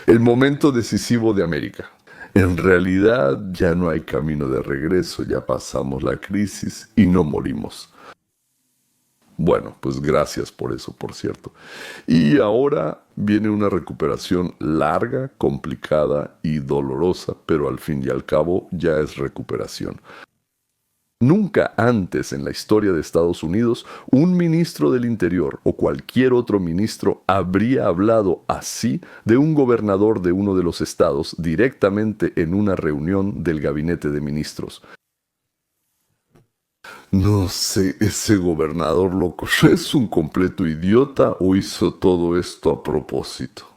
El momento decisivo de América. En realidad ya no hay camino de regreso, ya pasamos la crisis y no morimos. Bueno, pues gracias por eso, por cierto. Y ahora viene una recuperación larga, complicada y dolorosa, pero al fin y al cabo ya es recuperación. Nunca antes en la historia de Estados Unidos un ministro del Interior o cualquier otro ministro habría hablado así de un gobernador de uno de los estados directamente en una reunión del gabinete de ministros. No sé, ese gobernador loco, ¿es un completo idiota o hizo todo esto a propósito?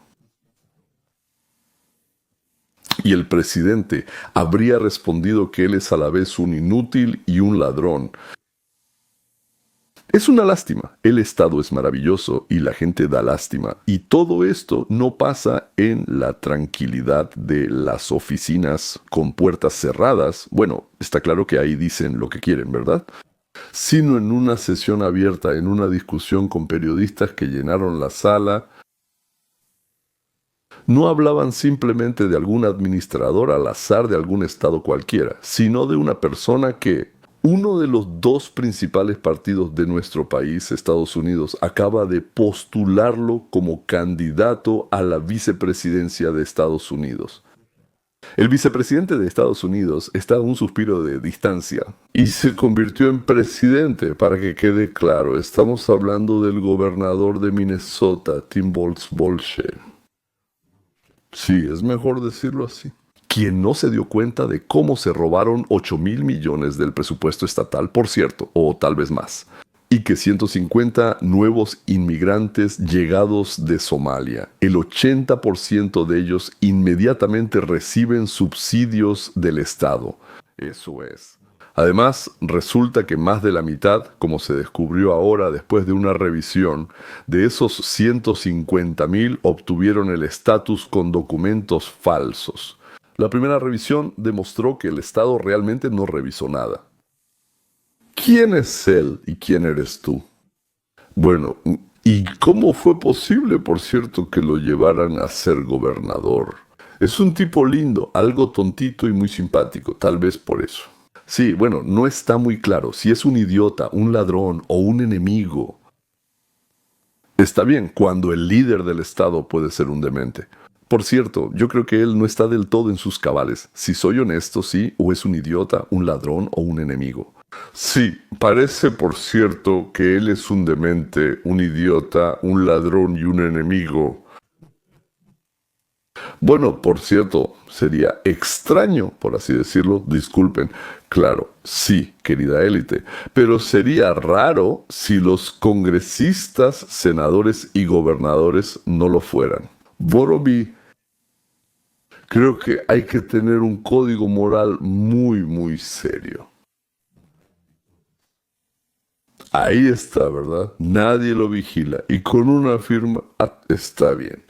Y el presidente habría respondido que él es a la vez un inútil y un ladrón. Es una lástima. El Estado es maravilloso y la gente da lástima. Y todo esto no pasa en la tranquilidad de las oficinas con puertas cerradas. Bueno, está claro que ahí dicen lo que quieren, ¿verdad? Sino en una sesión abierta, en una discusión con periodistas que llenaron la sala. No hablaban simplemente de algún administrador al azar de algún estado cualquiera, sino de una persona que uno de los dos principales partidos de nuestro país, Estados Unidos, acaba de postularlo como candidato a la vicepresidencia de Estados Unidos. El vicepresidente de Estados Unidos está a un suspiro de distancia y se convirtió en presidente, para que quede claro. Estamos hablando del gobernador de Minnesota, Tim Walz. Sí, es mejor decirlo así. Quien no se dio cuenta de cómo se robaron 8,000 millones del presupuesto estatal, por cierto, o tal vez más. Y que 150 nuevos inmigrantes llegados de Somalia, el 80% de ellos inmediatamente reciben subsidios del Estado. Eso es. Además, resulta que más de la mitad, como se descubrió ahora después de una revisión, de esos 150,000 obtuvieron el estatus con documentos falsos. La primera revisión demostró que el Estado realmente no revisó nada. ¿Quién es él y quién eres tú? Bueno, ¿y cómo fue posible, por cierto, que lo llevaran a ser gobernador? Es un tipo lindo, algo tontito y muy simpático, tal vez por eso. Sí, bueno, no está muy claro si es un idiota, un ladrón o un enemigo. Está bien, cuando el líder del Estado puede ser un demente. Por cierto, yo creo que él no está del todo en sus cabales. Si soy honesto, sí, o es un idiota, un ladrón o un enemigo. Sí, parece, por cierto, que él es un demente, un idiota, un ladrón y un enemigo. Bueno, por cierto, sería extraño, por así decirlo, disculpen. Claro, sí, querida élite, pero sería raro si los congresistas, senadores y gobernadores no lo fueran. Borobi, creo que hay que tener un código moral muy, muy serio. Ahí está, ¿verdad? Nadie lo vigila y con una firma está bien.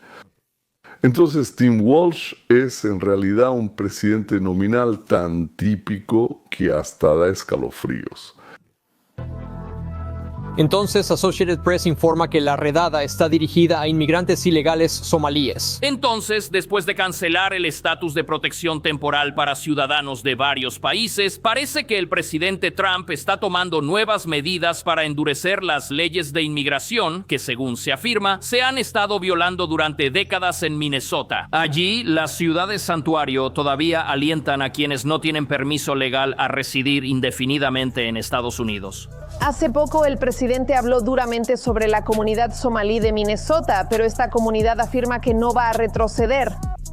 Entonces Tim Walz es en realidad un presidente nominal tan típico que hasta da escalofríos. Entonces, Associated Press informa que la redada está dirigida a inmigrantes ilegales somalíes. Entonces, después de cancelar el estatus de protección temporal para ciudadanos de varios países, parece que el presidente Trump está tomando nuevas medidas para endurecer las leyes de inmigración que, según se afirma, se han estado violando durante décadas en Minnesota. Allí, las ciudades santuario todavía alientan a quienes no tienen permiso legal a residir indefinidamente en Estados Unidos. Hace poco el presidente habló duramente sobre la comunidad somalí de Minnesota, pero esta comunidad afirma que no va a retroceder.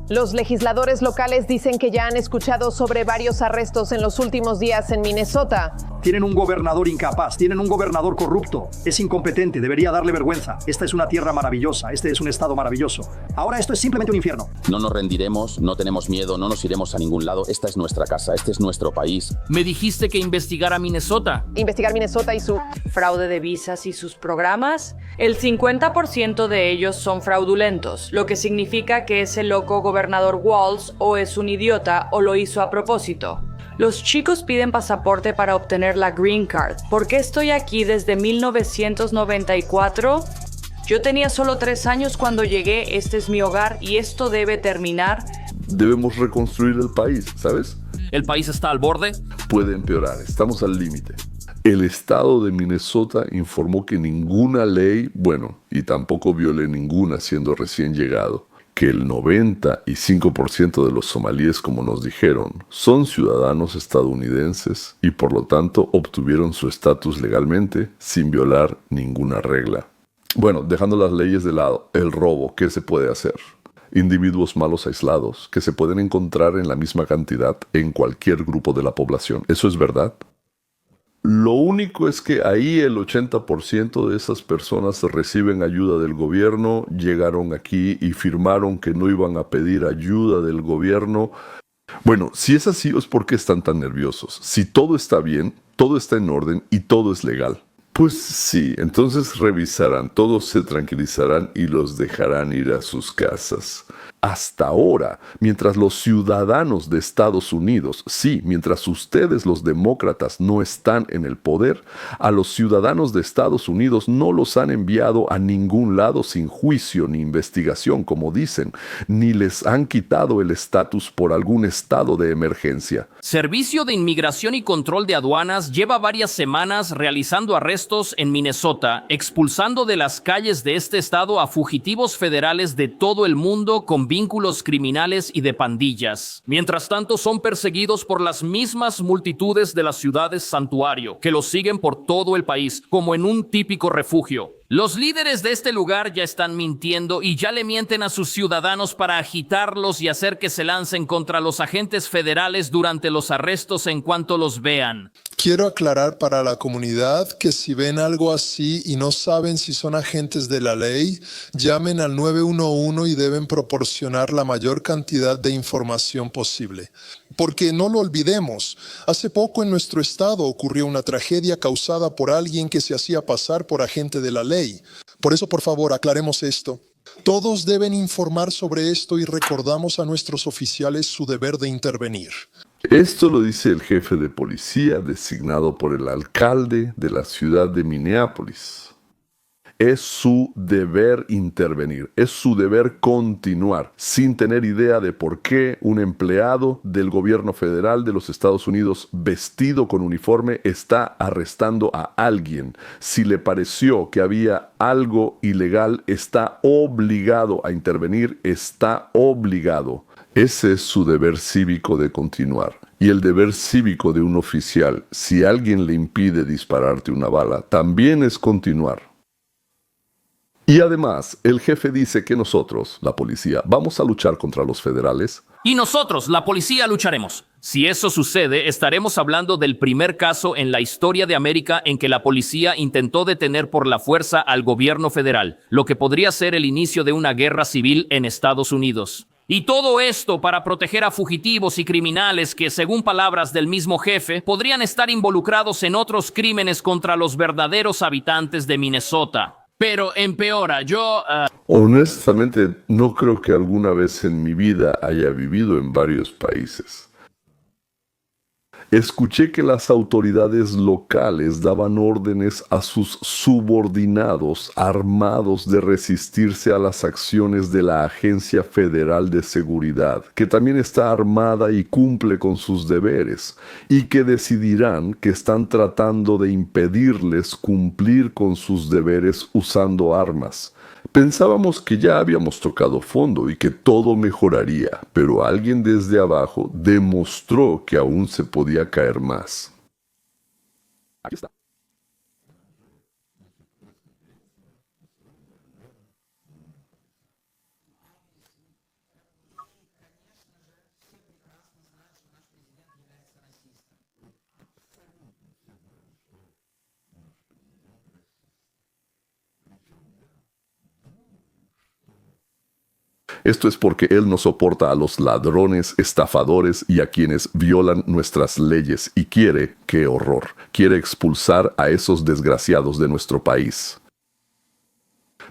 Los legisladores locales dicen que ya han escuchado sobre varios arrestos en los últimos días en Minnesota. Tienen un gobernador incapaz, tienen un gobernador corrupto, es incompetente, debería darle vergüenza. Esta es una tierra maravillosa, este es un estado maravilloso. Ahora esto es simplemente un infierno. No nos rendiremos, no tenemos miedo, no nos iremos a ningún lado. Esta es nuestra casa, este es nuestro país. Me dijiste que investigara Minnesota. Investigar Minnesota y su fraude de visas y sus programas. El 50% de ellos son fraudulentos, lo que significa que ese loco gobernador Walz o es un idiota o lo hizo a propósito. Los chicos piden pasaporte para obtener la Green Card. ¿Por qué estoy aquí desde 1994? Yo tenía solo 3 años cuando llegué, este es mi hogar y esto debe terminar. Debemos reconstruir el país, ¿sabes? ¿El país está al borde? Puede empeorar, estamos al límite. El estado de Minnesota informó que ninguna ley, y tampoco violé ninguna siendo recién llegado, que el 95% de los somalíes, como nos dijeron, son ciudadanos estadounidenses y por lo tanto obtuvieron su estatus legalmente sin violar ninguna regla. Dejando las leyes de lado, el robo, ¿qué se puede hacer? Individuos malos aislados que se pueden encontrar en la misma cantidad en cualquier grupo de la población. ¿Eso es verdad? Lo único es que ahí el 80% de esas personas reciben ayuda del gobierno, llegaron aquí y firmaron que no iban a pedir ayuda del gobierno. Si es así, es porque están tan nerviosos. Si todo está bien, todo está en orden y todo es legal. Pues sí, entonces revisarán, todos se tranquilizarán y los dejarán ir a sus casas. Hasta ahora, mientras los ciudadanos de Estados Unidos, mientras ustedes los demócratas no están en el poder, a los ciudadanos de Estados Unidos no los han enviado a ningún lado sin juicio ni investigación, como dicen, ni les han quitado el estatus por algún estado de emergencia. Servicio de Inmigración y Control de Aduanas lleva varias semanas realizando arrestos en Minnesota, expulsando de las calles de este estado a fugitivos federales de todo el mundo con vínculos criminales y de pandillas. Mientras tanto, son perseguidos por las mismas multitudes de las ciudades santuario, que los siguen por todo el país, como en un típico refugio. Los líderes de este lugar ya están mintiendo y ya le mienten a sus ciudadanos para agitarlos y hacer que se lancen contra los agentes federales durante los arrestos en cuanto los vean. Quiero aclarar para la comunidad que si ven algo así y no saben si son agentes de la ley, llamen al 911 y deben proporcionar la mayor cantidad de información posible. Porque no lo olvidemos, hace poco en nuestro estado ocurrió una tragedia causada por alguien que se hacía pasar por agente de la ley. Por eso, por favor, aclaremos esto. Todos deben informar sobre esto y recordamos a nuestros oficiales su deber de intervenir. Esto lo dice el jefe de policía designado por el alcalde de la ciudad de Minneapolis. Es su deber intervenir, es su deber continuar, sin tener idea de por qué un empleado del gobierno federal de los Estados Unidos vestido con uniforme está arrestando a alguien. Si le pareció que había algo ilegal, está obligado a intervenir, está obligado. Ese es su deber cívico de continuar. Y el deber cívico de un oficial, si alguien le impide dispararte una bala, también es continuar. Y además, el jefe dice que nosotros, la policía, vamos a luchar contra los federales. Y nosotros, la policía, lucharemos. Si eso sucede, estaremos hablando del primer caso en la historia de América en que la policía intentó detener por la fuerza al gobierno federal, lo que podría ser el inicio de una guerra civil en Estados Unidos. Y todo esto para proteger a fugitivos y criminales que, según palabras del mismo jefe, podrían estar involucrados en otros crímenes contra los verdaderos habitantes de Minnesota. Pero empeora, Honestamente, no creo que alguna vez en mi vida haya vivido en varios países. Escuché que las autoridades locales daban órdenes a sus subordinados armados de resistirse a las acciones de la Agencia Federal de Seguridad, que también está armada y cumple con sus deberes, y que decidirán que están tratando de impedirles cumplir con sus deberes usando armas. Pensábamos que ya habíamos tocado fondo y que todo mejoraría, pero alguien desde abajo demostró que aún se podía caer más. Aquí está. Esto es porque Él no soporta a los ladrones, estafadores y a quienes violan nuestras leyes y quiere, ¡qué horror!, quiere expulsar a esos desgraciados de nuestro país.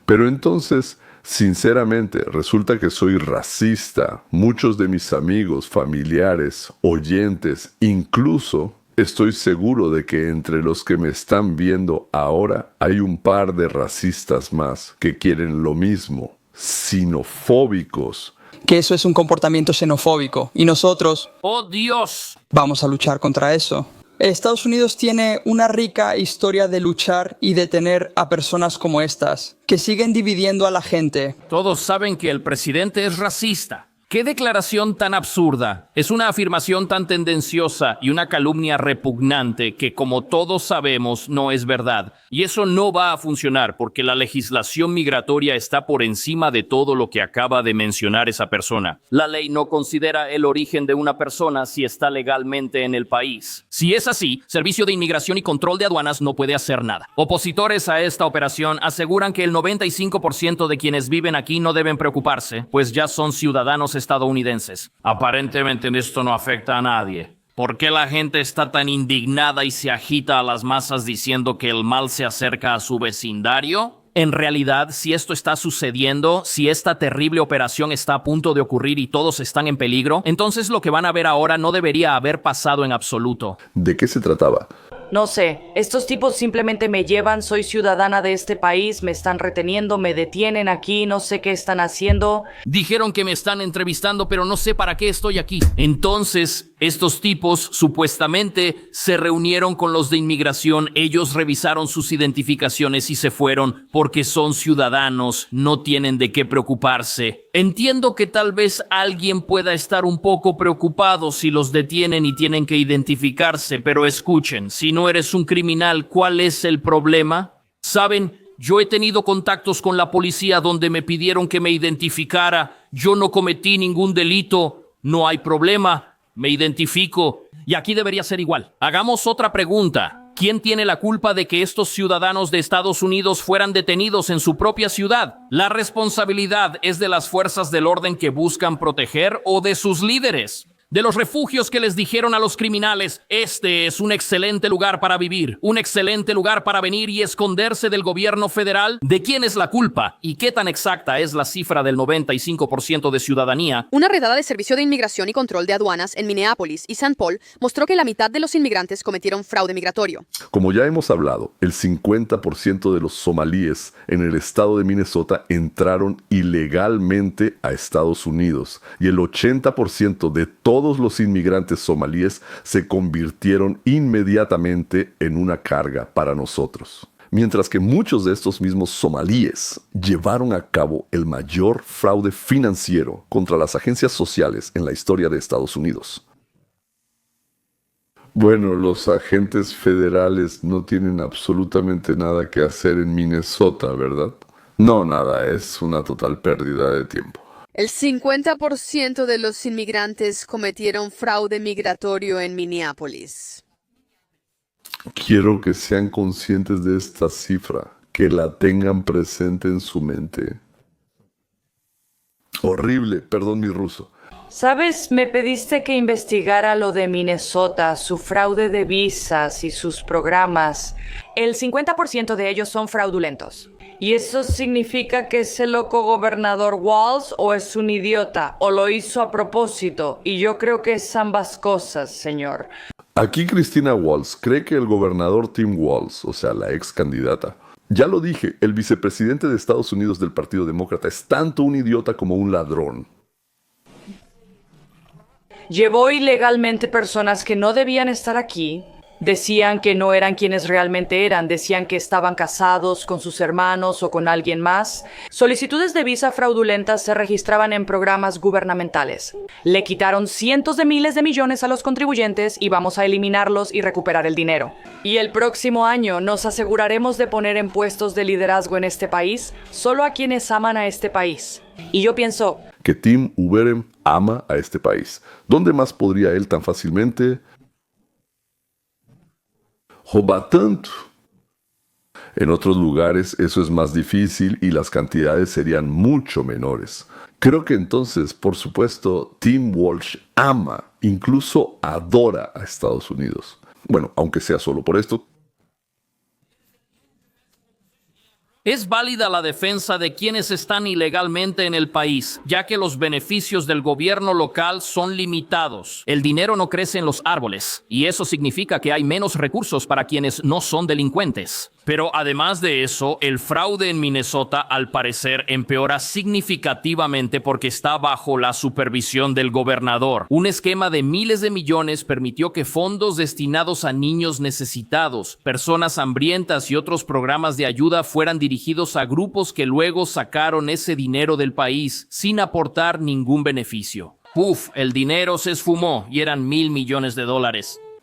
Pero entonces, sinceramente, resulta que soy racista. Muchos de mis amigos, familiares, oyentes, incluso Estoy seguro de que entre los que me están viendo ahora hay un par de racistas más que quieren lo mismo, xenofóbicos. Que eso es un comportamiento xenofóbico y nosotros ¡Oh, Dios! vamos a luchar contra eso. Estados Unidos tiene una rica historia de luchar y detener a personas como estas, que siguen dividiendo a la gente. Todos saben que el presidente es racista. ¡Qué declaración tan absurda! Es una afirmación tan tendenciosa y una calumnia repugnante que, como todos sabemos, no es verdad. Y eso no va a funcionar porque la legislación migratoria está por encima de todo lo que acaba de mencionar esa persona. La ley no considera el origen de una persona si está legalmente en el país. Si es así, Servicio de Inmigración y Control de Aduanas no puede hacer nada. Opositores a esta operación aseguran que el 95% de quienes viven aquí no deben preocuparse, pues ya son ciudadanos estadounidenses. Aparentemente esto no afecta a nadie. ¿Por qué la gente está tan indignada y se agita a las masas diciendo que el mal se acerca a su vecindario? En realidad, si esto está sucediendo, si esta terrible operación está a punto de ocurrir y todos están en peligro, entonces lo que van a ver ahora no debería haber pasado en absoluto. ¿De qué se trataba? No sé, estos tipos simplemente me llevan, soy ciudadana de este país, me están reteniendo, me detienen aquí, no sé qué están haciendo. Dijeron que me están entrevistando, pero no sé para qué estoy aquí. Entonces, estos tipos supuestamente se reunieron con los de inmigración, ellos revisaron sus identificaciones y se fueron porque son ciudadanos, no tienen de qué preocuparse. Entiendo que tal vez alguien pueda estar un poco preocupado si los detienen y tienen que identificarse, pero escuchen, si no eres un criminal, ¿cuál es el problema? ¿Saben? Yo he tenido contactos con la policía donde me pidieron que me identificara. Yo no cometí ningún delito. No hay problema. Me identifico. Y aquí debería ser igual. Hagamos otra pregunta. ¿Quién tiene la culpa de que estos ciudadanos de Estados Unidos fueran detenidos en su propia ciudad? ¿La responsabilidad es de las fuerzas del orden que buscan proteger o de sus líderes? De los refugios que les dijeron a los criminales, este es un excelente lugar para vivir, un excelente lugar para venir y esconderse del gobierno federal. ¿De quién es la culpa? ¿Y qué tan exacta es la cifra del 95% de ciudadanía? Una redada de Servicio de Inmigración y Control de Aduanas en Minneapolis y St. Paul mostró que la mitad de los inmigrantes cometieron fraude migratorio. Como ya hemos hablado, el 50% de los somalíes en el estado de Minnesota entraron ilegalmente a Estados Unidos y el 80% de todos los inmigrantes somalíes se convirtieron inmediatamente en una carga para nosotros. Mientras que muchos de estos mismos somalíes llevaron a cabo el mayor fraude financiero contra las agencias sociales en la historia de Estados Unidos. Bueno, los agentes federales no tienen absolutamente nada que hacer en Minnesota, ¿verdad? No, nada, es una total pérdida de tiempo. El 50% de los inmigrantes cometieron fraude migratorio en Minneapolis. Quiero que sean conscientes de esta cifra, que la tengan presente en su mente. Horrible, perdón mi ruso. ¿Sabes? Me pediste que investigara lo de Minnesota, su fraude de visas y sus programas. El 50% de ellos son fraudulentos. ¿Y eso significa que es el loco gobernador Walz o es un idiota o lo hizo a propósito? Y yo creo que es ambas cosas, señor. Aquí Christina Walz cree que el gobernador Tim Walz, o sea, la ex candidata, ya lo dije, el vicepresidente de Estados Unidos del Partido Demócrata es tanto un idiota como un ladrón. Llevó ilegalmente personas que no debían estar aquí. Decían que no eran quienes realmente eran, decían que estaban casados con sus hermanos o con alguien más. Solicitudes de visa fraudulentas se registraban en programas gubernamentales. Le quitaron cientos de miles de millones a los contribuyentes y vamos a eliminarlos y recuperar el dinero. Y el próximo año nos aseguraremos de poner en puestos de liderazgo en este país solo a quienes aman a este país. Y yo pienso que Tim Uberem ama a este país. ¿Dónde más podría él tan fácilmente robar tanto? En otros lugares eso es más difícil y las cantidades serían mucho menores. Creo que entonces, por supuesto, Tim Walz ama, incluso adora a Estados Unidos. Bueno, aunque sea solo por esto. Es válida la defensa de quienes están ilegalmente en el país, ya que los beneficios del gobierno local son limitados. El dinero no crece en los árboles, y eso significa que hay menos recursos para quienes no son delincuentes. Pero además de eso, el fraude en Minnesota al parecer empeora significativamente porque está bajo la supervisión del gobernador. Un esquema de miles de millones permitió que fondos destinados a niños necesitados, personas hambrientas y otros programas de ayuda fueran dirigidos a grupos que luego sacaron ese dinero del país sin aportar ningún beneficio. ¡Puf! El dinero se esfumó y eran $1,000 millones.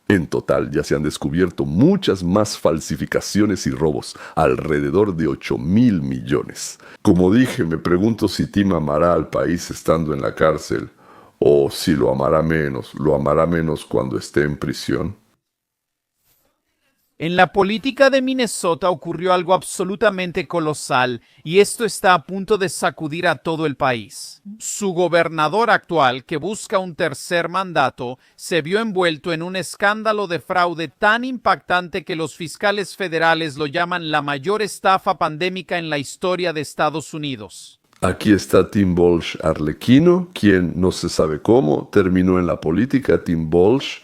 En total, ya se han descubierto muchas más falsificaciones y robos, alrededor de 8,000 millones. Como dije, me pregunto si Tim amará al país estando en la cárcel, o si lo amará menos cuando esté en prisión. En la política de Minnesota ocurrió algo absolutamente colosal y esto está a punto de sacudir a todo el país. Su gobernador actual, que busca un tercer mandato, se vio envuelto en un escándalo de fraude tan impactante que los fiscales federales lo llaman la mayor estafa pandémica en la historia de Estados Unidos. Aquí está Tim Walsh Arlequino, quien no se sabe cómo terminó en la política. Tim Walsh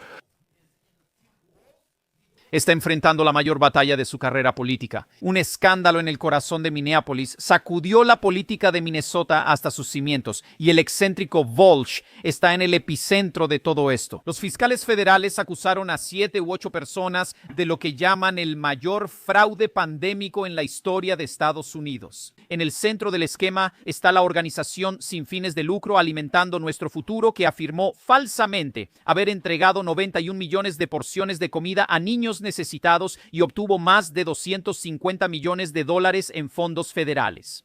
está enfrentando la mayor batalla de su carrera política. Un escándalo en el corazón de Minneapolis sacudió la política de Minnesota hasta sus cimientos y el excéntrico Walsh está en el epicentro de todo esto. Los fiscales federales acusaron a 7 u 8 personas de lo que llaman el mayor fraude pandémico en la historia de Estados Unidos. En el centro del esquema está la organización sin fines de lucro Alimentando Nuestro Futuro, que afirmó falsamente haber entregado 91 millones de porciones de comida a niños necesitados y obtuvo más de $250 millones en fondos federales.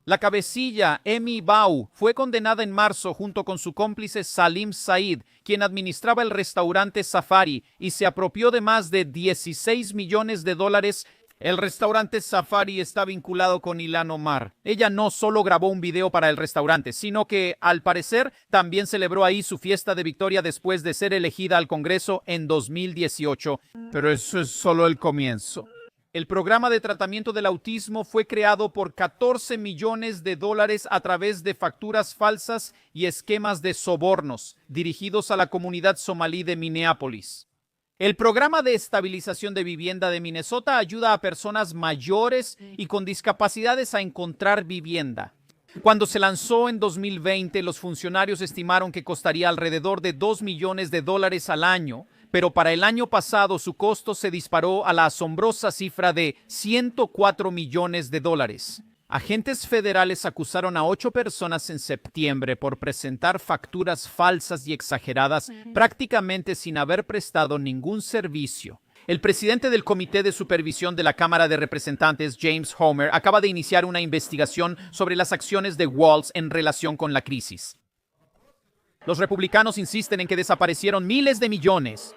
La cabecilla, Amy Bau, fue condenada en marzo junto con su cómplice Salim Said, quien administraba el restaurante Safari y se apropió de más de $16 millones. El restaurante Safari está vinculado con Ilhan Omar. Ella no solo grabó un video para el restaurante, sino que, al parecer, también celebró ahí su fiesta de victoria después de ser elegida al Congreso en 2018. Pero eso es solo el comienzo. El programa de tratamiento del autismo fue creado por $14 millones a través de facturas falsas y esquemas de sobornos dirigidos a la comunidad somalí de Minneapolis. El programa de estabilización de vivienda de Minnesota ayuda a personas mayores y con discapacidades a encontrar vivienda. Cuando se lanzó en 2020, los funcionarios estimaron que costaría alrededor de $2 millones al año, pero para el año pasado su costo se disparó a la asombrosa cifra de $104 millones. Agentes federales acusaron a 8 personas en septiembre por presentar facturas falsas y exageradas, prácticamente sin haber prestado ningún servicio. El presidente del Comité de Supervisión de la Cámara de Representantes, James Homer, acaba de iniciar una investigación sobre las acciones de Walz en relación con la crisis. Los republicanos insisten en que desaparecieron miles de millones.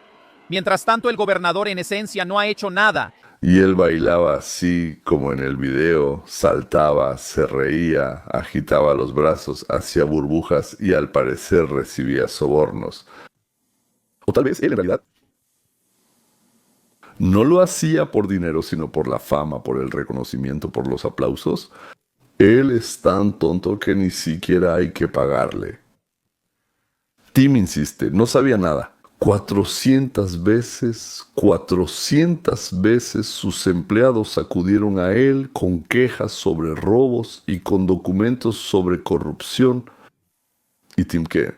Mientras tanto, el gobernador en esencia no ha hecho nada. Y él bailaba así como en el video, saltaba, se reía, agitaba los brazos, hacía burbujas y al parecer recibía sobornos. O tal vez él en realidad no lo hacía por dinero, sino por la fama, por el reconocimiento, por los aplausos. Él es tan tonto que ni siquiera hay que pagarle. Tim insiste, no sabía nada. 400 veces sus empleados acudieron a él con quejas sobre robos y con documentos sobre corrupción. ¿Y Tim qué?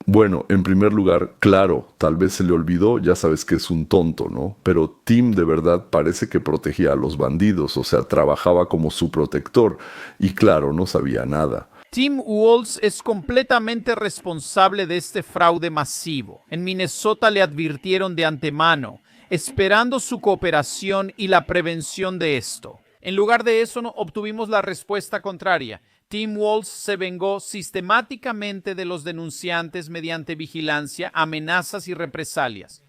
Bueno, en primer lugar, claro, tal vez se le olvidó, ya sabes que es un tonto, ¿no? Pero Tim de verdad parece que protegía a los bandidos, o sea, trabajaba como su protector. Y claro, no sabía nada. Tim Walz es completamente responsable de este fraude masivo. En Minnesota le advirtieron de antemano, esperando su cooperación y la prevención de esto. En lugar de eso, obtuvimos la respuesta contraria. Tim Walz se vengó sistemáticamente de los denunciantes mediante vigilancia, amenazas y represalias.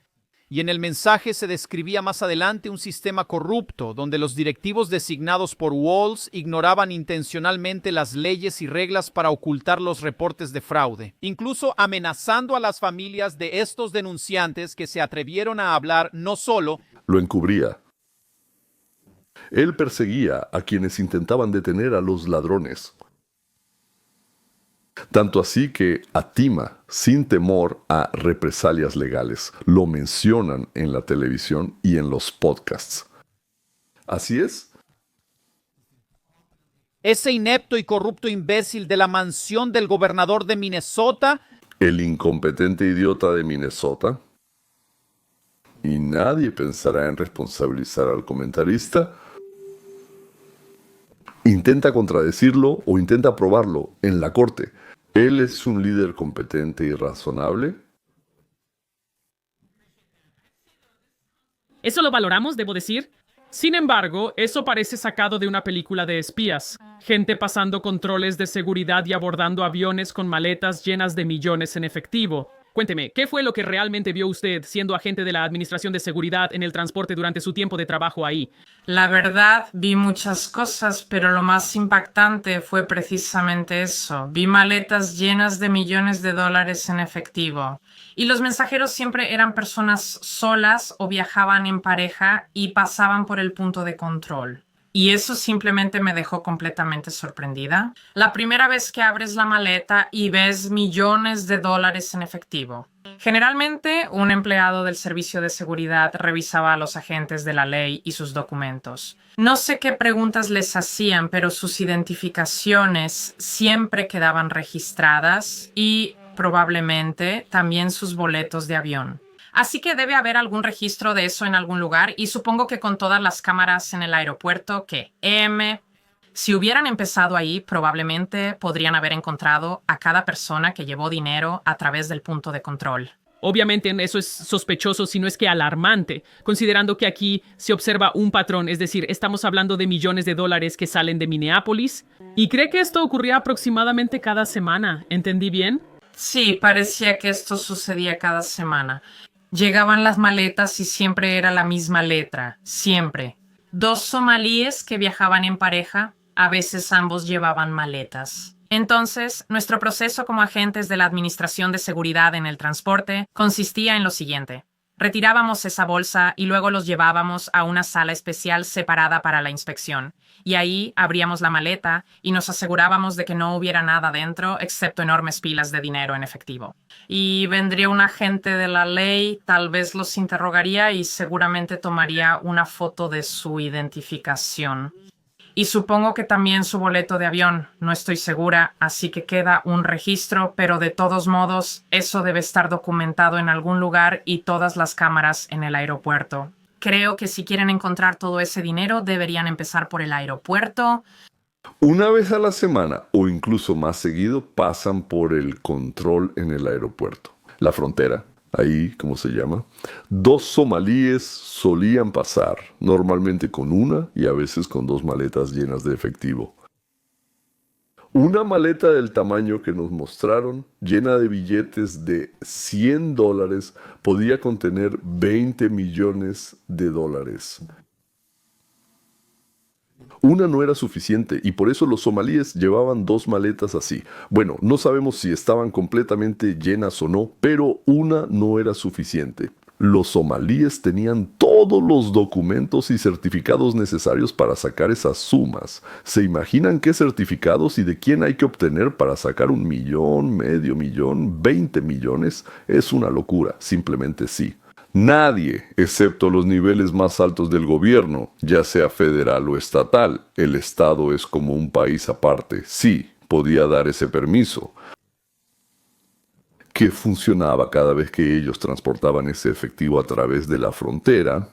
Y en el mensaje se describía más adelante un sistema corrupto, donde los directivos designados por Walz ignoraban intencionalmente las leyes y reglas para ocultar los reportes de fraude, incluso amenazando a las familias de estos denunciantes que se atrevieron a hablar no solo lo encubría. Él perseguía a quienes intentaban detener a los ladrones. Tanto así que atima, sin temor a represalias legales. Lo mencionan en la televisión y en los podcasts. Así es. Ese inepto y corrupto imbécil de la mansión del gobernador de Minnesota. El incompetente idiota de Minnesota. Y nadie pensará en responsabilizar al comentarista. Intenta contradecirlo o intenta probarlo en la corte. ¿Él es un líder competente y razonable? Eso lo valoramos, debo decir. Sin embargo, eso parece sacado de una película de espías. Gente pasando controles de seguridad y abordando aviones con maletas llenas de millones en efectivo. Cuénteme, ¿qué fue lo que realmente vio usted siendo agente de la Administración de Seguridad en el transporte durante su tiempo de trabajo ahí? La verdad, vi muchas cosas, pero lo más impactante fue precisamente eso. Vi maletas llenas de millones de dólares en efectivo. Y los mensajeros siempre eran personas solas o viajaban en pareja y pasaban por el punto de control. Y eso simplemente me dejó completamente sorprendida. La primera vez que abres la maleta y ves millones de dólares en efectivo. Generalmente, un empleado del servicio de seguridad revisaba a los agentes de la ley y sus documentos. No sé qué preguntas les hacían, pero sus identificaciones siempre quedaban registradas y probablemente también sus boletos de avión. Así que debe haber algún registro de eso en algún lugar y supongo que con todas las cámaras en el aeropuerto si hubieran empezado ahí, probablemente podrían haber encontrado a cada persona que llevó dinero a través del punto de control. Obviamente eso es sospechoso, si no es que alarmante, considerando que aquí se observa un patrón, es decir, estamos hablando de millones de dólares que salen de Minneapolis. ¿Y cree que esto ocurría aproximadamente cada semana? ¿Entendí bien? Sí, parecía que esto sucedía cada semana. Llegaban las maletas y siempre era la misma letra, siempre. 2 somalíes que viajaban en pareja, a veces ambos llevaban maletas. Entonces, nuestro proceso como agentes de la Administración de Seguridad en el transporte consistía en lo siguiente. Retirábamos esa bolsa y luego los llevábamos a una sala especial separada para la inspección. Y ahí abríamos la maleta y nos asegurábamos de que no hubiera nada dentro excepto enormes pilas de dinero en efectivo. Y vendría un agente de la ley, tal vez los interrogaría y seguramente tomaría una foto de su identificación. Y supongo que también su boleto de avión, no estoy segura, así que queda un registro, pero de todos modos, eso debe estar documentado en algún lugar y todas las cámaras en el aeropuerto. Creo que si quieren encontrar todo ese dinero, deberían empezar por el aeropuerto. Una vez a la semana, o incluso más seguido, pasan por el control en el aeropuerto. La frontera, ahí, ¿cómo se llama? 2 somalíes solían pasar, normalmente con una y a veces con 2 maletas llenas de efectivo. Una maleta del tamaño que nos mostraron, llena de billetes de $100, podía contener 20 millones de dólares. Una no era suficiente y por eso los somalíes llevaban 2 maletas así. Bueno, no sabemos si estaban completamente llenas o no, pero una no era suficiente. Los somalíes tenían todos los documentos y certificados necesarios para sacar esas sumas. ¿Se imaginan qué certificados y de quién hay que obtener para sacar 1 millón, medio millón, 20 millones? Es una locura, simplemente sí. Nadie, excepto los niveles más altos del gobierno, ya sea federal o estatal, el Estado es como un país aparte, sí, podía dar ese permiso, que funcionaba cada vez que ellos transportaban ese efectivo a través de la frontera.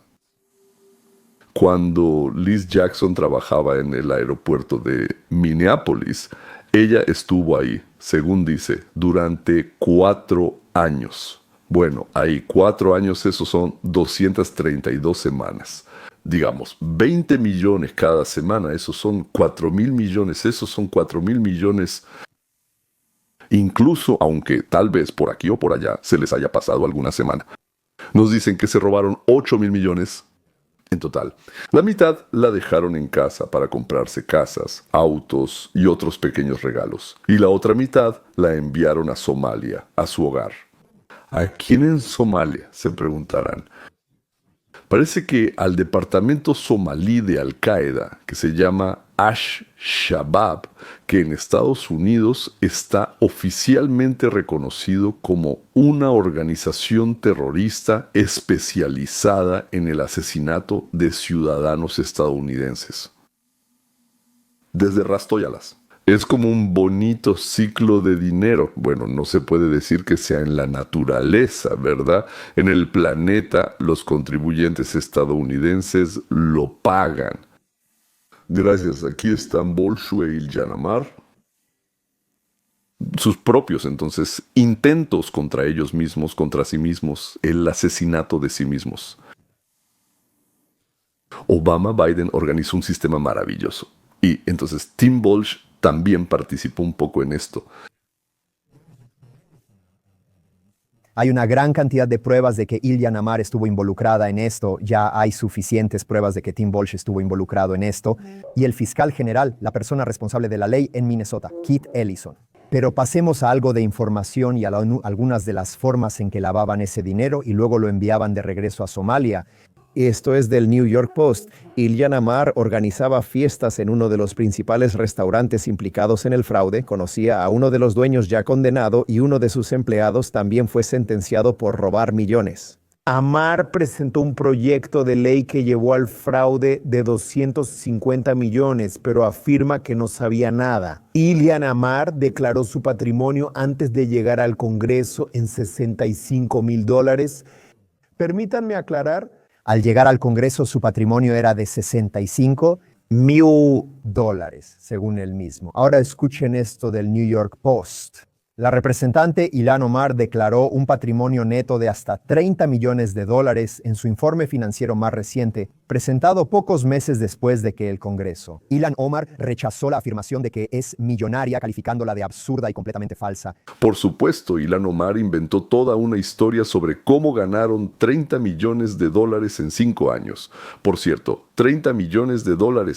Cuando Liz Jackson trabajaba en el aeropuerto de Minneapolis, ella estuvo ahí, según dice, durante 4 años. Bueno, ahí 4 años, esos son 232 semanas. Digamos, 20 millones cada semana, esos son 4,000 millones, esos son 4,000 millones. Incluso, aunque tal vez por aquí o por allá se les haya pasado alguna semana. Nos dicen que se robaron 8,000 millones en total. La mitad la dejaron en casa para comprarse casas, autos y otros pequeños regalos. Y la otra mitad la enviaron a Somalia, a su hogar. ¿A quién en Somalia?, se preguntarán. Parece que al departamento somalí de Al-Qaeda, que se llama Ash-Shabaab, que en Estados Unidos está oficialmente reconocido como una organización terrorista especializada en el asesinato de ciudadanos estadounidenses. Desde rastóyalas. Es como un bonito ciclo de dinero. Bueno, no se puede decir que sea en la naturaleza, ¿verdad? En el planeta, los contribuyentes estadounidenses lo pagan. Gracias, aquí están Bolshoi y Ilhan Omar. Sus propios, entonces, intentos contra ellos mismos, contra sí mismos, el asesinato de sí mismos. Obama-Biden organizó un sistema maravilloso. Y entonces Tim Walsh también participó un poco en esto. Hay una gran cantidad de pruebas de que Ilhan Omar estuvo involucrada en esto. Ya hay suficientes pruebas de que Tim Walsh estuvo involucrado en esto. Y el fiscal general, la persona responsable de la ley en Minnesota, Keith Ellison. Pero pasemos a algo de información y a algunas de las formas en que lavaban ese dinero y luego lo enviaban de regreso a Somalia. Esto es del New York Post. Ilhan Omar organizaba fiestas en uno de los principales restaurantes implicados en el fraude, conocía a uno de los dueños ya condenado y uno de sus empleados también fue sentenciado por robar millones. Omar presentó un proyecto de ley que llevó al fraude de 250 millones, pero afirma que no sabía nada. Ilhan Omar declaró su patrimonio antes de llegar al Congreso en $65,000. Permítanme aclarar. Al llegar al Congreso, su patrimonio era de $65,000, según él mismo. Ahora escuchen esto del New York Post. La representante Ilhan Omar declaró un patrimonio neto de hasta $30 millones en su informe financiero más reciente, presentado pocos meses después de que el Congreso. Ilhan Omar rechazó la afirmación de que es millonaria, calificándola de absurda y completamente falsa. Por supuesto, Ilhan Omar inventó toda una historia sobre cómo ganaron $30 millones en 5 años. Por cierto, $30 millones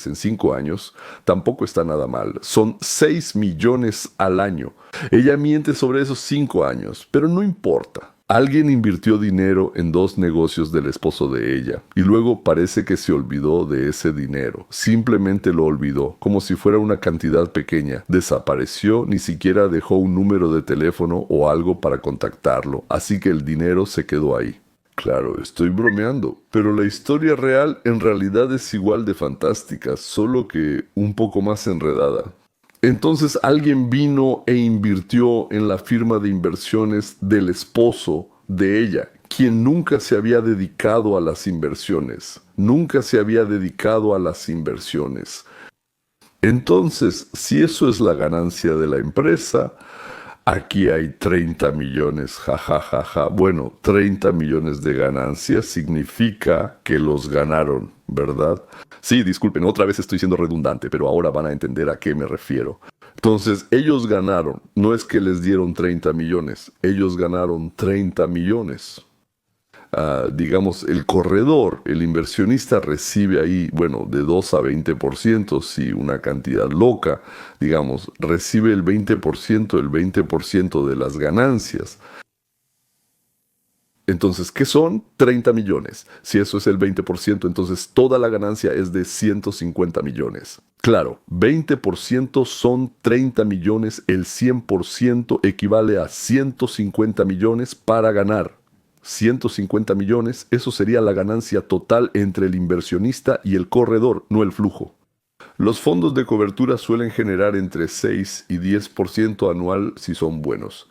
en 5 años tampoco está nada mal. Son 6 millones al año. Ella miente sobre esos 5 años, pero no importa. Alguien invirtió dinero en 2 negocios del esposo de ella y luego parece que se olvidó de ese dinero. Simplemente lo olvidó, como si fuera una cantidad pequeña. Desapareció, ni siquiera dejó un número de teléfono o algo para contactarlo, así que el dinero se quedó ahí. Claro, estoy bromeando, pero la historia real en realidad es igual de fantástica, solo que un poco más enredada. Entonces alguien vino e invirtió en la firma de inversiones del esposo de ella, quien nunca se había dedicado a las inversiones. Entonces, si eso es la ganancia de la empresa, aquí hay 30 millones, jajajaja. Bueno, 30 millones de ganancias significa que los ganaron, ¿verdad? Sí, disculpen, otra vez estoy siendo redundante, pero ahora van a entender a qué me refiero. Entonces, ellos ganaron. No es que les dieron 30 millones, ellos ganaron 30 millones. Digamos, el corredor, el inversionista recibe ahí, bueno, de 2 a 20%, si una cantidad loca, digamos, recibe el 20% de las ganancias. Entonces, ¿qué son? 30 millones. Si eso es el 20%, entonces toda la ganancia es de 150 millones. Claro, 20% son 30 millones, el 100% equivale a 150 millones para ganar. 150 millones, eso sería la ganancia total entre el inversionista y el corredor, no el flujo. Los fondos de cobertura suelen generar entre 6 y 10% anual si son buenos.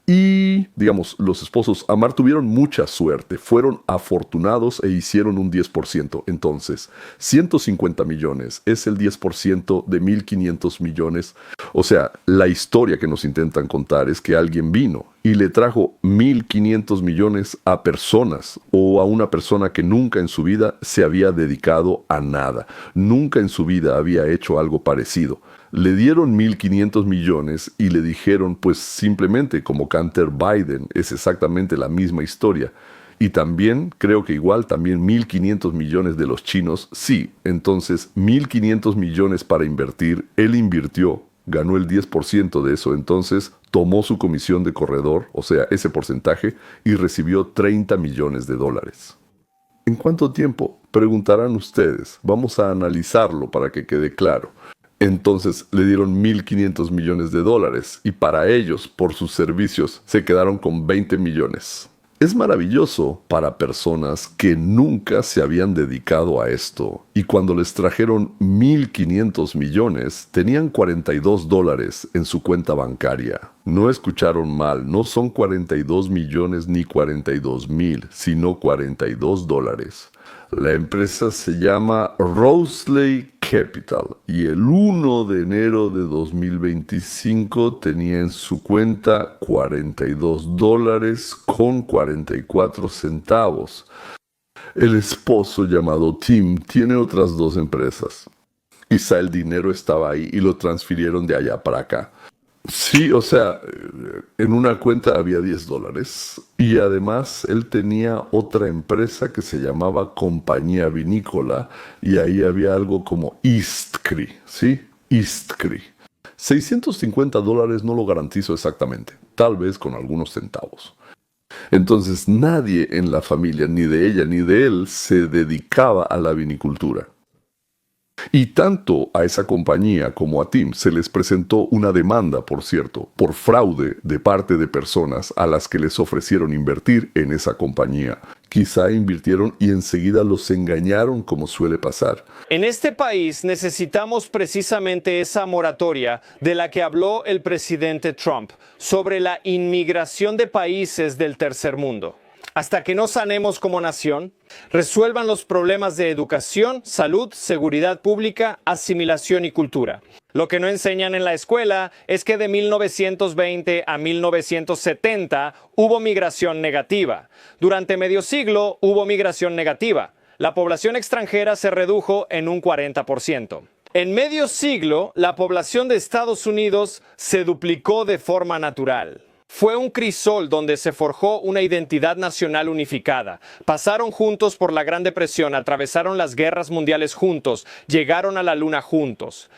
Y, digamos, los esposos Omar tuvieron mucha suerte, fueron afortunados e hicieron un 10%. Entonces, 150 millones es el 10% de 1.500 millones. O sea, la historia que nos intentan contar es que alguien vino y le trajo 1.500 millones a personas o a una persona que nunca en su vida se había dedicado a nada. Nunca en su vida había hecho algo parecido. Le dieron 1.500 millones y le dijeron, pues simplemente como Hunter Biden, es exactamente la misma historia. Y también, creo que igual, también 1.500 millones de los chinos, sí. Entonces, 1.500 millones para invertir, él invirtió, ganó el 10% de eso, entonces tomó su comisión de corredor, o sea, ese porcentaje, y recibió $30 millones. ¿En cuánto tiempo? Preguntarán ustedes. Vamos a analizarlo para que quede claro. Entonces le dieron 1.500 millones de dólares y para ellos, por sus servicios, se quedaron con 20 millones. Es maravilloso para personas que nunca se habían dedicado a esto y cuando les trajeron 1.500 millones tenían 42 dólares en su cuenta bancaria. No escucharon mal, no son 42 millones ni 42,000, sino 42 dólares. La empresa se llama Roseley Capital y el 1 de enero de 2025 tenía en su cuenta 42 dólares con 44 centavos. El esposo llamado Tim tiene otras 2 empresas. Quizá el dinero estaba ahí y lo transfirieron de allá para acá. Sí, o sea, en una cuenta había 10 dólares y además él tenía otra empresa que se llamaba Compañía Vinícola y ahí había algo como Eastcree, ¿sí? Eastcree. 650 dólares no lo garantizo exactamente, tal vez con algunos centavos. Entonces nadie en la familia, ni de ella ni de él, se dedicaba a la vinicultura. Y tanto a esa compañía como a Tim se les presentó una demanda, por cierto, por fraude de parte de personas a las que les ofrecieron invertir en esa compañía. Quizá invirtieron y enseguida los engañaron como suele pasar. En este país necesitamos precisamente esa moratoria de la que habló el presidente Trump sobre la inmigración de países del tercer mundo. Hasta que no sanemos como nación, resuelvan los problemas de educación, salud, seguridad pública, asimilación y cultura. Lo que no enseñan en la escuela es que de 1920 a 1970 hubo migración negativa. Durante medio siglo hubo migración negativa. La población extranjera se redujo en un 40%. En medio siglo, la población de Estados Unidos se duplicó de forma natural. Fue un crisol donde se forjó una identidad nacional unificada. Pasaron juntos por la Gran Depresión, atravesaron las guerras mundiales juntos, llegaron a la luna juntos.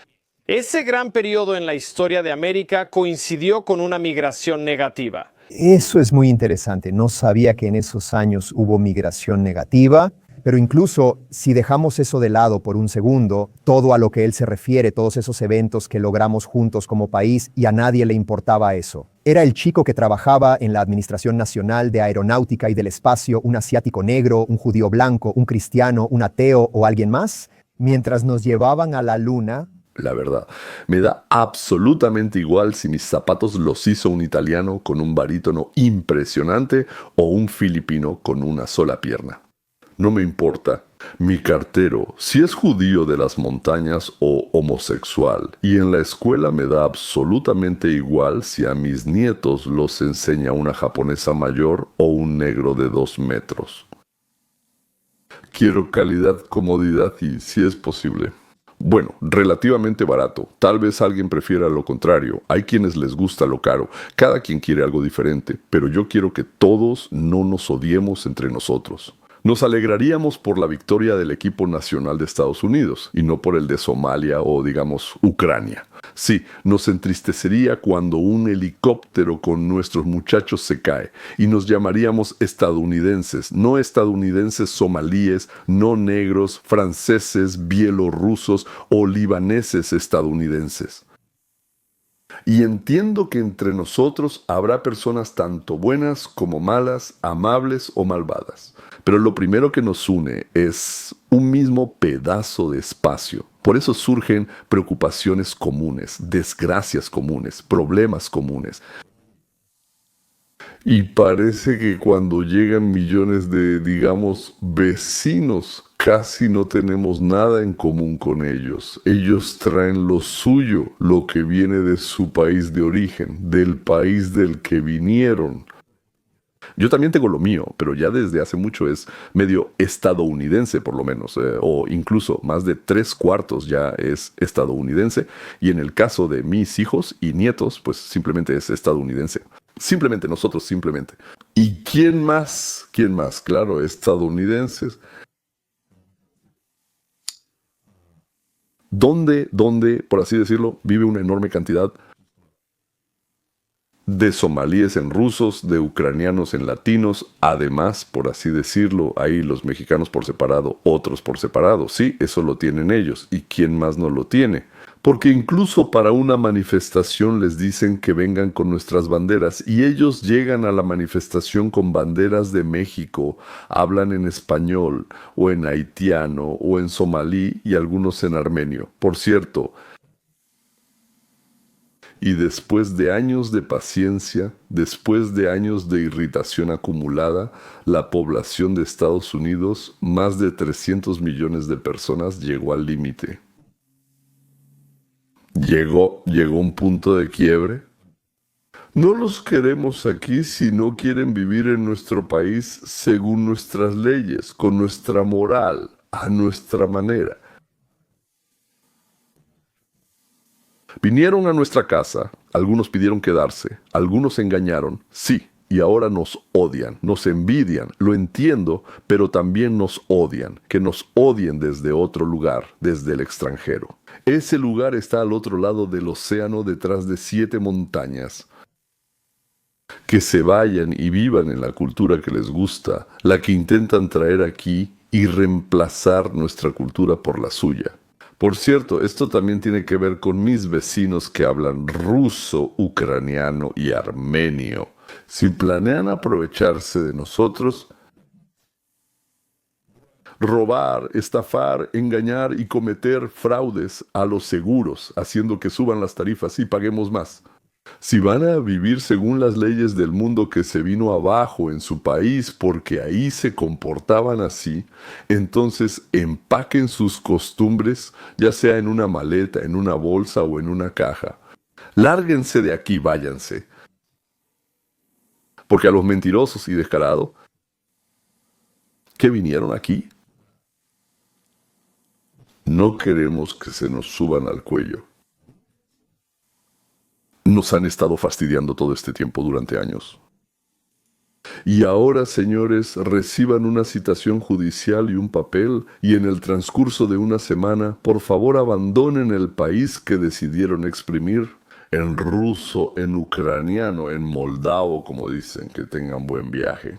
Ese gran periodo en la historia de América coincidió con una migración negativa. Eso es muy interesante. No sabía que en esos años hubo migración negativa. Pero incluso si dejamos eso de lado por un segundo, todo a lo que él se refiere, todos esos eventos que logramos juntos como país y a nadie le importaba eso. Era el chico que trabajaba en la Administración Nacional de Aeronáutica y del Espacio, un asiático negro, un judío blanco, un cristiano, un ateo o alguien más, mientras nos llevaban a la luna. La verdad, me da absolutamente igual si mis zapatos los hizo un italiano con un barítono impresionante o un filipino con una sola pierna. No me importa. Mi cartero, si es judío de las montañas o homosexual, y en la escuela me da absolutamente igual si a mis nietos los enseña una japonesa mayor o un negro de 2 metros. Quiero calidad, comodidad y, si es posible, bueno, relativamente barato. Tal vez alguien prefiera lo contrario. Hay quienes les gusta lo caro. Cada quien quiere algo diferente, pero yo quiero que todos no nos odiemos entre nosotros. Nos alegraríamos por la victoria del equipo nacional de Estados Unidos y no por el de Somalia o, digamos, Ucrania. Sí, nos entristecería cuando un helicóptero con nuestros muchachos se cae y nos llamaríamos estadounidenses, no estadounidenses somalíes, no negros, franceses, bielorrusos o libaneses estadounidenses. Y entiendo que entre nosotros habrá personas tanto buenas como malas, amables o malvadas. Pero lo primero que nos une es un mismo pedazo de espacio. Por eso surgen preocupaciones comunes, desgracias comunes, problemas comunes. Y parece que cuando llegan millones de, digamos, vecinos, casi no tenemos nada en común con ellos. Ellos traen lo suyo, lo que viene de su país de origen, del país del que vinieron. Yo también tengo lo mío, pero ya desde hace mucho es medio estadounidense por lo menos, o incluso más de 3/4 ya es estadounidense, y en el caso de mis hijos y nietos, pues simplemente es estadounidense. Simplemente, nosotros simplemente. ¿Y quién más? ¿Quién más? Claro, estadounidenses. ¿Dónde, por así decirlo, vive una enorme cantidad de somalíes en rusos, de ucranianos en latinos, además, por así decirlo, ahí los mexicanos por separado, otros por separado. Sí, eso lo tienen ellos. ¿Y quién más no lo tiene? Porque incluso para una manifestación les dicen que vengan con nuestras banderas y ellos llegan a la manifestación con banderas de México, hablan en español o en haitiano o en somalí y algunos en armenio. Por cierto, y después de años de paciencia, después de años de irritación acumulada, la población de Estados Unidos, más de 300 millones de personas, llegó al límite. Llegó un punto de quiebre. No los queremos aquí si no quieren vivir en nuestro país según nuestras leyes, con nuestra moral, a nuestra manera. Vinieron a nuestra casa, algunos pidieron quedarse, algunos engañaron, sí, y ahora nos odian, nos envidian, lo entiendo, pero también nos odian, que nos odien desde otro lugar, desde el extranjero. Ese lugar está al otro lado del océano, detrás de 7 montañas. Que se vayan y vivan en la cultura que les gusta, la que intentan traer aquí y reemplazar nuestra cultura por la suya. Por cierto, esto también tiene que ver con mis vecinos que hablan ruso, ucraniano y armenio. Si planean aprovecharse de nosotros, robar, estafar, engañar y cometer fraudes a los seguros, haciendo que suban las tarifas y paguemos más. Si van a vivir según las leyes del mundo que se vino abajo en su país porque ahí se comportaban así, entonces empaquen sus costumbres, ya sea en una maleta, en una bolsa o en una caja. Lárguense de aquí, váyanse. Porque a los mentirosos y descarados que vinieron aquí, no queremos que se nos suban al cuello. Nos han estado fastidiando todo este tiempo durante años. Y ahora, señores, reciban una citación judicial y un papel, y en el transcurso de una semana, por favor abandonen el país que decidieron exprimir, en ruso, en ucraniano, en moldavo, como dicen, que tengan buen viaje.